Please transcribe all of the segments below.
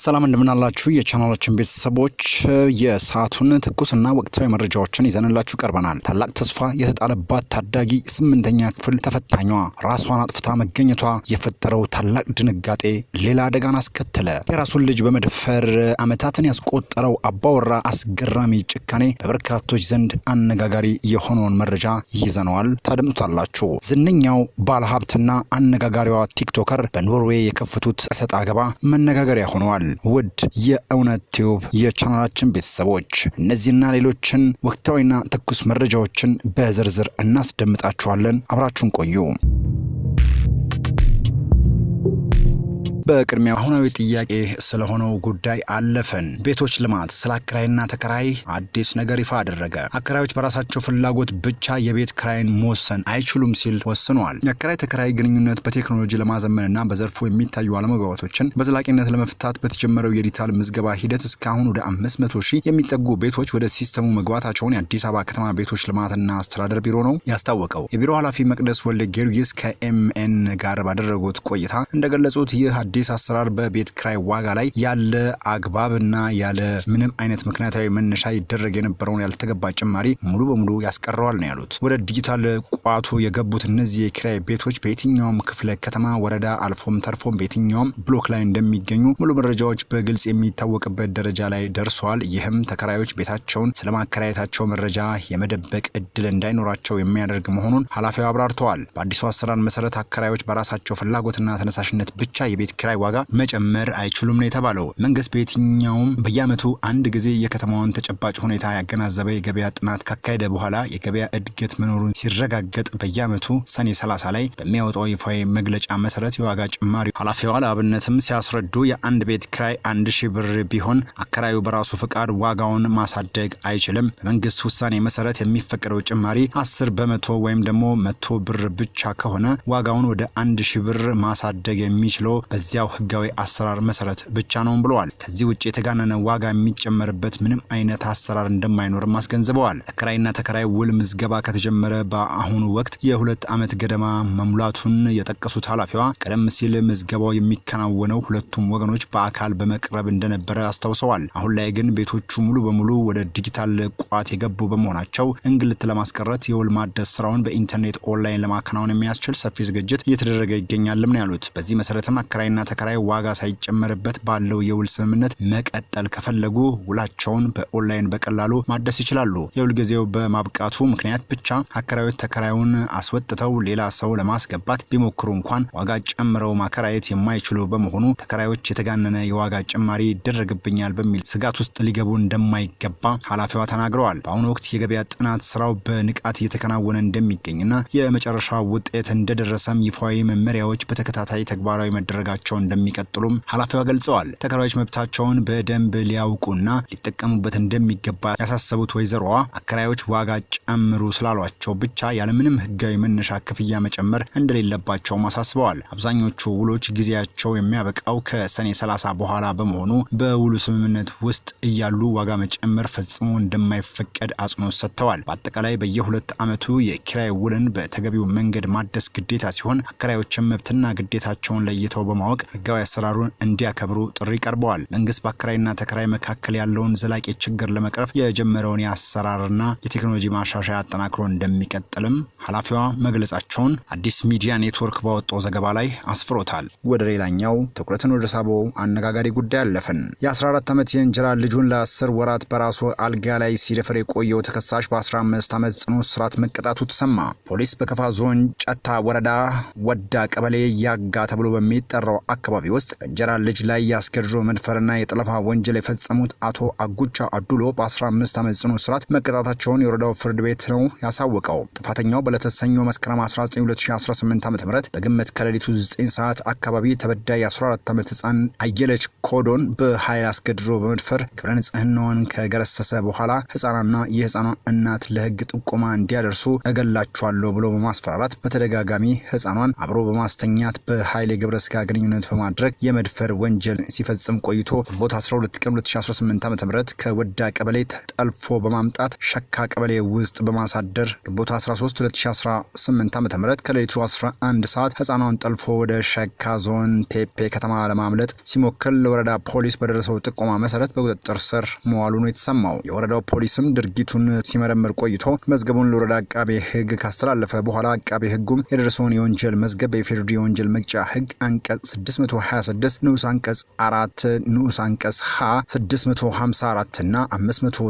ሰላም እንደምናላችሁ የቻናላችን ቤተሰቦች የሰዓቱን ትኩስና ወቅታዊ መረጃዎችን ይዘንላችሁ ቀርበናል። ታላቅ ተስፋ የተጣለባት ታዳጊ 8ኛ ክፍል ተፈታኟ ራሷን አጥፍታ መገኘቷ የፈጠረው ታላቅ ድንጋጤ ሌላ አደጋን አስከተለ። የራሱን ልጅ በመድፈር ዓመታትን ያስቆጠረው አባወራ አስገራሚ ጭካኔ በበርካቶች ዘንድ አነጋጋሪ የሆነውን መረጃ ይዘነዋል፣ ታደምጡታላችሁ። ዝነኛው ባለሀብትና አነጋጋሪዋ ቲክቶከር በኖርዌይ የከፈቱት እሰጥ አገባ መነጋገሪያ ሆነዋል። ውድ የእውነት ቲዩብ የቻናላችን ቤተሰቦች እነዚህና ሌሎችን ወቅታዊና ትኩስ መረጃዎችን በዝርዝር እናስደምጣችኋለን። አብራችሁን ቆዩ። በቅድሚያ አሁናዊ ጥያቄ ስለሆነው ጉዳይ አለፈን። ቤቶች ልማት ስለ አከራይና ተከራይ አዲስ ነገር ይፋ አደረገ። አከራዮች በራሳቸው ፍላጎት ብቻ የቤት ክራይን መወሰን አይችሉም ሲል ወስኗል። የአከራይ ተከራይ ግንኙነት በቴክኖሎጂ ለማዘመንና በዘርፉ የሚታዩ አለመግባባቶችን በዘላቂነት ለመፍታት በተጀመረው የዲጂታል ምዝገባ ሂደት እስካሁን ወደ 500 ሺህ የሚጠጉ ቤቶች ወደ ሲስተሙ መግባታቸውን የአዲስ አበባ ከተማ ቤቶች ልማትና አስተዳደር ቢሮ ነው ያስታወቀው። የቢሮ ኃላፊ መቅደስ ወልደ ጊዮርጊስ ከኤምኤን ጋር ባደረጉት ቆይታ እንደገለጹት ይህ አዲስ አሰራር በቤት ክራይ ዋጋ ላይ ያለ አግባብና ያለ ምንም አይነት ምክንያታዊ መነሻ ይደረግ የነበረውን ያልተገባ ጭማሪ ሙሉ በሙሉ ያስቀረዋል ነው ያሉት። ወደ ዲጂታል ቋቱ የገቡት እነዚህ የክራይ ቤቶች በየትኛውም ክፍለ ከተማ፣ ወረዳ አልፎም ተርፎም በየትኛውም ብሎክ ላይ እንደሚገኙ ሙሉ መረጃዎች በግልጽ የሚታወቅበት ደረጃ ላይ ደርሰዋል። ይህም ተከራዮች ቤታቸውን ስለማከራየታቸው መረጃ የመደበቅ እድል እንዳይኖራቸው የሚያደርግ መሆኑን ኃላፊው አብራርተዋል። በአዲሱ አሰራር መሰረት አከራዮች በራሳቸው ፍላጎትና ተነሳሽነት ብቻ የቤት ክራይ ዋጋ መጨመር አይችሉም ነው የተባለው። መንግስት በየትኛውም በየዓመቱ አንድ ጊዜ የከተማውን ተጨባጭ ሁኔታ ያገናዘበ የገበያ ጥናት ካካሄደ በኋላ የገበያ እድገት መኖሩን ሲረጋገጥ በየዓመቱ ሰኔ 30 ላይ በሚያወጣው ይፋዊ መግለጫ መሰረት የዋጋ ጭማሪ ኃላፊዋ ለአብነትም ሲያስረዱ የአንድ ቤት ክራይ 1000 ብር ቢሆን አከራዩ በራሱ ፍቃድ ዋጋውን ማሳደግ አይችልም። በመንግስት ውሳኔ መሰረት የሚፈቀደው ጭማሪ 10 በመቶ ወይም ደግሞ 100 ብር ብቻ ከሆነ ዋጋውን ወደ 1000 ብር ማሳደግ የሚችለው በዚያው ህጋዊ አሰራር መሰረት ብቻ ነው ብለዋል። ከዚህ ውጪ የተጋነነ ዋጋ የሚጨመርበት ምንም አይነት አሰራር እንደማይኖር አስገንዝበዋል። አከራይና ተከራይ ውል ምዝገባ ከተጀመረ በአሁኑ ወቅት የ2 ዓመት ገደማ መሙላቱን የጠቀሱት ኃላፊዋ ቀደም ሲል ምዝገባው የሚከናወነው ሁለቱም ወገኖች በአካል በመቅረብ እንደነበረ አስታውሰዋል። አሁን ላይ ግን ቤቶቹ ሙሉ በሙሉ ወደ ዲጂታል ቋት የገቡ በመሆናቸው እንግልት ለማስቀረት የውል ማደስ ስራውን በኢንተርኔት ኦንላይን ለማከናወን የሚያስችል ሰፊ ዝግጅት እየተደረገ ይገኛልም ነው ያሉት። በዚህ መሰረትም አከራይና ተከራይ ዋጋ ሳይጨመርበት ባለው የውል ስምምነት መቀጠል ከፈለጉ ውላቸውን በኦንላይን በቀላሉ ማደስ ይችላሉ። የውል ጊዜው በማብቃቱ ምክንያት ብቻ አከራዮች ተከራዩን አስወጥተው ሌላ ሰው ለማስገባት ቢሞክሩ እንኳን ዋጋ ጨምረው ማከራየት የማይችሉ በመሆኑ ተከራዮች የተጋነነ የዋጋ ጭማሪ ይደረግብኛል በሚል ስጋት ውስጥ ሊገቡ እንደማይገባ ኃላፊዋ ተናግረዋል። በአሁኑ ወቅት የገበያ ጥናት ስራው በንቃት እየተከናወነ እንደሚገኝና የመጨረሻ ውጤት እንደደረሰም ይፋዊ መመሪያዎች በተከታታይ ተግባራዊ መደረጋቸው እንደሚቀጥሉም ኃላፊዋ ገልጸዋል። ተከራዮች መብታቸውን በደንብ ሊያውቁና ሊጠቀሙበት እንደሚገባ ያሳሰቡት ወይዘሮዋ አከራዮች ዋጋ ጨምሩ ስላሏቸው ብቻ ያለምንም ህጋዊ መነሻ ክፍያ መጨመር እንደሌለባቸው አሳስበዋል። አብዛኞቹ ውሎች ጊዜያቸው የሚያበቃው ከሰኔ 30 በኋላ በመሆኑ በውሉ ስምምነት ውስጥ እያሉ ዋጋ መጨመር ፈጽሞ እንደማይፈቀድ አጽንኦት ሰጥተዋል። በአጠቃላይ በየ2 ዓመቱ የኪራይ ውልን በተገቢው መንገድ ማደስ ግዴታ ሲሆን አከራዮችም መብትና ግዴታቸውን ለይተው በማወቅ ህጋዊ አሰራሩን እንዲያከብሩ ጥሪ ቀርበዋል። መንግስት በአከራይና ተከራይ መካከል ያለውን ዘላቂ ችግር ለመቅረፍ የጀመረውን የአሰራርና የቴክኖሎጂ ማሻሻያ አጠናክሮ እንደሚቀጥልም ኃላፊዋ መግለጻቸውን አዲስ ሚዲያ ኔትወርክ ባወጣው ዘገባ ላይ አስፍሮታል። ወደ ሌላኛው ትኩረትን ወደ ሳበው አነጋጋሪ ጉዳይ አለፈን። የ14 ዓመት የእንጀራ ልጁን ለ10 ወራት በራሱ አልጋ ላይ ሲደፍር የቆየው ተከሳሽ በ15 ዓመት ጽኑ እስራት መቀጣቱ ተሰማ። ፖሊስ በከፋ ዞን ጨታ ወረዳ ወዳ ቀበሌ ያጋ ተብሎ በሚጠራው አካባቢ ውስጥ በእንጀራ ልጅ ላይ ያስገድዶ መድፈርና የጠለፋ ወንጀል የፈጸሙት አቶ አጉቻ አዱሎ በ15 ዓመት ጽኑ እስራት መቀጣታቸውን የወረዳው ፍርድ ቤት ነው ያሳወቀው። ጥፋተኛው በዕለተ ሰኞ መስከረም 19 2018 ዓ.ም በግምት ከሌሊቱ 9 ሰዓት አካባቢ ተበዳይ 14 ዓመት ህፃን አየለች ኮዶን በኃይል አስገድዶ በመድፈር ክብረ ንጽህናዋን ከገረሰሰ በኋላ ህፃናና የህፃኗ እናት ለህግ ጥቆማ እንዲያደርሱ እገላቸዋለሁ ብሎ በማስፈራራት በተደጋጋሚ ህፃኗን አብሮ በማስተኛት በኃይል የግብረ ስጋ ግንኙነት ግንኙነት በማድረግ የመድፈር ወንጀል ሲፈጽም ቆይቶ ግንቦት 12 ቀን 2018 ዓ.ም ከወዳ ቀበሌ ጠልፎ በማምጣት ሸካ ቀበሌ ውስጥ በማሳደር ግንቦት 13 2018 ዓ.ም ከሌሊቱ 11 ሰዓት ህፃኗን ጠልፎ ወደ ሸካ ዞን ቴፔ ከተማ ለማምለጥ ሲሞክር ለወረዳ ፖሊስ በደረሰው ጥቆማ መሰረት በቁጥጥር ስር መዋሉ ነው የተሰማው። የወረዳው ፖሊስም ድርጊቱን ሲመረምር ቆይቶ መዝገቡን ለወረዳ አቃቤ ህግ ካስተላለፈ በኋላ አቃቤ ህጉም የደረሰውን የወንጀል መዝገብ በኢፌዴሪ የወንጀል መቅጫ ህግ አንቀጽ 626 ንዑስ አንቀጽ 4 ንዑስ አንቀጽ ሀ 654 እና 590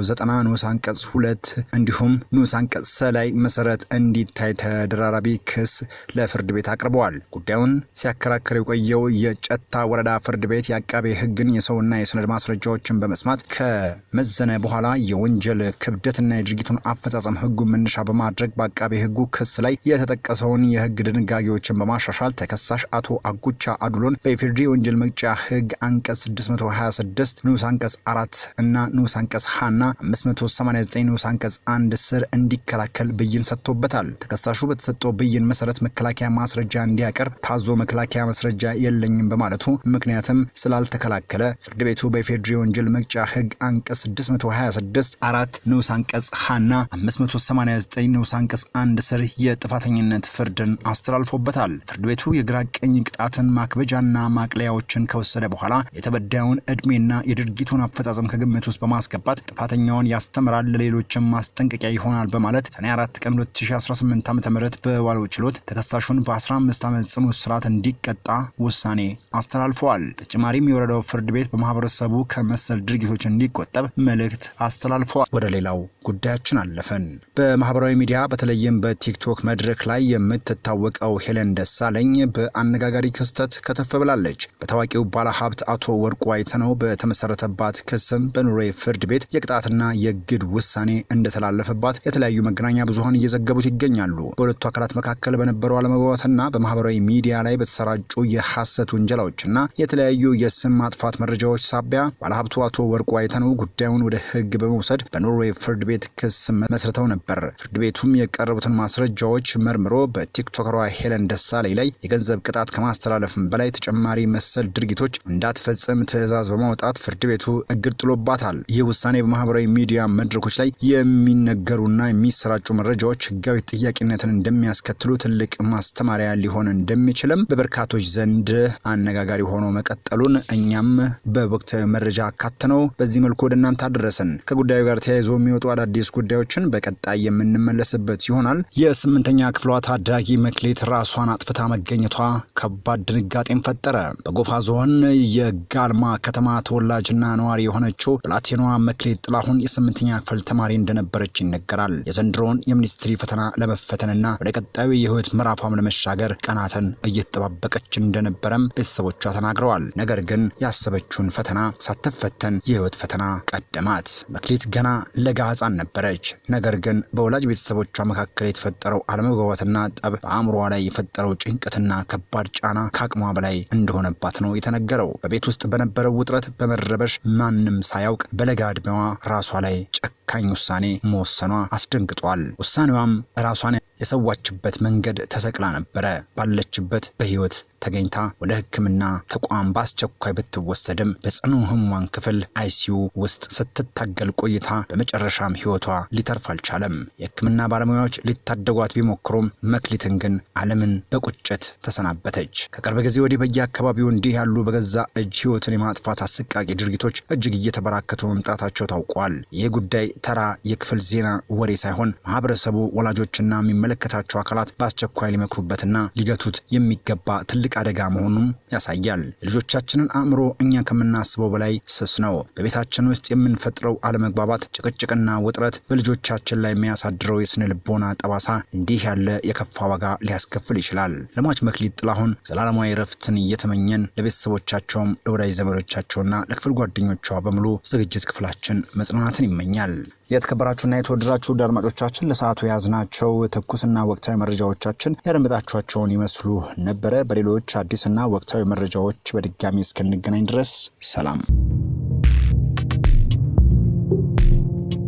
ንዑስ አንቀጽ 2 እንዲሁም ንዑስ አንቀጽ ሰ ላይ መሰረት እንዲታይ ተደራራቢ ክስ ለፍርድ ቤት አቅርበዋል። ጉዳዩን ሲያከራክር የቆየው የጨታ ወረዳ ፍርድ ቤት የአቃቤ ህግን የሰውና የሰነድ ማስረጃዎችን በመስማት ከመዘነ በኋላ የወንጀል ክብደትና የድርጊቱን አፈጻጸም ህጉን መነሻ በማድረግ በአቃቤ ህጉ ክስ ላይ የተጠቀሰውን የህግ ድንጋጌዎችን በማሻሻል ተከሳሽ አቶ አጉቻ አዱሎን በኢፌዴሪ ወንጀል መቅጫ ህግ አንቀጽ 626 ንዑስ አንቀጽ 4 እና ንዑስ አንቀጽ ሀ እና 589 ንዑስ አንቀጽ 1 ስር እንዲከላከል ብይን ሰጥቶበታል። ተከሳሹ በተሰጠው ብይን መሰረት መከላከያ ማስረጃ እንዲያቀርብ ታዞ መከላከያ ማስረጃ የለኝም በማለቱ ምክንያትም ስላልተከላከለ ፍርድ ቤቱ በኢፌዴሪ ወንጀል መቅጫ ህግ አንቀጽ 626 4 ንዑስ አንቀጽ ሀ እና 589 ንዑስ አንቀጽ 1 ስር የጥፋተኝነት ፍርድን አስተላልፎበታል። ፍርድ ቤቱ የግራ ቀኝ ቅጣትን ማክበጃና ማቅለያዎችን ከወሰደ በኋላ የተበዳዩን እድሜና የድርጊቱን አፈጻጸም ከግምት ውስጥ በማስገባት ጥፋተኛውን ያስተምራል፣ ለሌሎችም ማስጠንቀቂያ ይሆናል በማለት ሰኔ 4 ቀን 2018 ዓ.ም በዋለው ችሎት ተከሳሹን በ15 ዓመት ጽኑ እስራት እንዲቀጣ ውሳኔ አስተላልፈዋል። በተጨማሪም የወረዳው ፍርድ ቤት በማህበረሰቡ ከመሰል ድርጊቶች እንዲቆጠብ መልእክት አስተላልፈዋል። ወደ ሌላው ጉዳያችን አለፈን። በማህበራዊ ሚዲያ በተለይም በቲክቶክ መድረክ ላይ የምትታወቀው ሄለን ደሳለኝ በአነጋጋሪ ክስተት ከተፍ ብላለች። በታዋቂው ባለሀብት አቶ ወርቁ አይተነው በተመሰረተባት ክስም በኖርዌይ ፍርድ ቤት የቅጣትና የእግድ ውሳኔ እንደተላለፈባት የተለያዩ መገናኛ ብዙሃን እየዘገቡት ይገኛሉ። በሁለቱ አካላት መካከል በነበረው አለመግባባትና በማህበራዊ ሚዲያ ላይ በተሰራጩ የሐሰት ውንጀላዎችና የተለያዩ የስም ማጥፋት መረጃዎች ሳቢያ ባለሀብቱ አቶ ወርቁ አይተነው ጉዳዩን ወደ ህግ በመውሰድ በኖርዌይ ፍርድ ቤት ክስ መስርተው ነበር። ፍርድ ቤቱም የቀረቡትን ማስረጃዎች መርምሮ በቲክቶከሯ ሄለን ደሳለኝ ላይ የገንዘብ ቅጣት ከማስተላለፍም በላይ ተጨማሪ መሰል ድርጊቶች እንዳትፈጽም ትዕዛዝ በማውጣት ፍርድ ቤቱ እግድ ጥሎባታል። ይህ ውሳኔ በማህበራዊ ሚዲያ መድረኮች ላይ የሚነገሩና የሚሰራጩ መረጃዎች ህጋዊ ጥያቄነትን እንደሚያስከትሉ ትልቅ ማስተማሪያ ሊሆን እንደሚችልም በበርካቶች ዘንድ አነጋጋሪ ሆኖ መቀጠሉን እኛም በወቅታዊ መረጃ አካተነው በዚህ መልኩ ወደ እናንተ አደረስን። ከጉዳዩ ጋር ተያይዞ የሚወጡ አዳዲስ ጉዳዮችን በቀጣይ የምንመለስበት ይሆናል። የስምንተኛ ክፍሏ ታዳጊ መክሊት ራሷን አጥፍታ መገኘቷ ከባድ ድንጋጤን ፈጠረ። በጎፋ ዞን የጋልማ ከተማ ተወላጅና ነዋሪ የሆነችው ብላቴኗ መክሊት ጥላሁን የስምንተኛ ክፍል ተማሪ እንደነበረች ይነገራል። የዘንድሮውን የሚኒስትሪ ፈተና ለመፈተንና ወደ ቀጣዩ የህይወት ምዕራፏም ለመሻገር ቀናትን እየተጠባበቀች እንደነበረም ቤተሰቦቿ ተናግረዋል። ነገር ግን ያሰበችውን ፈተና ሳትፈተን የህይወት ፈተና ቀደማት። መክሊት ገና ለጋ ህፃን ነበረች። ነገር ግን በወላጅ ቤተሰቦቿ መካከል የተፈጠረው አለመግባባትና ጠብ በአእምሮዋ ላይ የፈጠረው ጭንቀትና ከባድ ጫና ከአቅሟ በላይ እንደሆነባት ነው የተነገረው። በቤት ውስጥ በነበረው ውጥረት በመረበሽ ማንም ሳያውቅ በለጋ ዕድሜዋ ራሷ ላይ ጨካኝ ውሳኔ መወሰኗ አስደንግጧል። ውሳኔዋም ራሷን የሰዋችበት መንገድ ተሰቅላ ነበረ። ባለችበት በህይወት ተገኝታ ወደ ሕክምና ተቋም በአስቸኳይ ብትወሰድም በጽኑ ህሙማን ክፍል አይሲዩ ውስጥ ስትታገል ቆይታ በመጨረሻም ህይወቷ ሊተርፍ አልቻለም። የሕክምና ባለሙያዎች ሊታደጓት ቢሞክሩም መክሊትን ግን ዓለምን በቁጭት ተሰናበተች። ከቅርብ ጊዜ ወዲህ በየአካባቢው እንዲህ ያሉ በገዛ እጅ ህይወትን የማጥፋት አሰቃቂ ድርጊቶች እጅግ እየተበራከቱ መምጣታቸው ታውቋል። ይህ ጉዳይ ተራ የክፍል ዜና ወሬ ሳይሆን ማህበረሰቡ፣ ወላጆችና የሚመለከታቸው አካላት በአስቸኳይ ሊመክሩበትና ሊገቱት የሚገባ ትልቅ አደጋ መሆኑን ያሳያል። ልጆቻችንን አእምሮ እኛ ከምናስበው በላይ ስስ ነው። በቤታችን ውስጥ የምንፈጥረው አለመግባባት፣ ጭቅጭቅና ውጥረት በልጆቻችን ላይ የሚያሳድረው የስነ ልቦና ጠባሳ እንዲህ ያለ የከፋ ዋጋ ሊያስከፍል ይችላል። ለሟች መክሊት ጥላሁን ዘላለማዊ ረፍትን እየተመኘን ለቤተሰቦቻቸውም ለወዳጅ ዘመዶቻቸውና ለክፍል ጓደኞቿ በሙሉ ዝግጅት ክፍላችን መጽናናትን ይመኛል። የተከበራችሁና የተወደዳችሁ አድማጮቻችን ለሰዓቱ የያዝናቸው ትኩስና ወቅታዊ መረጃዎቻችን ያደመጣችኋቸውን ይመስሉ ነበረ። በሌሎች አዲስና ወቅታዊ መረጃዎች በድጋሚ እስክንገናኝ ድረስ ሰላም።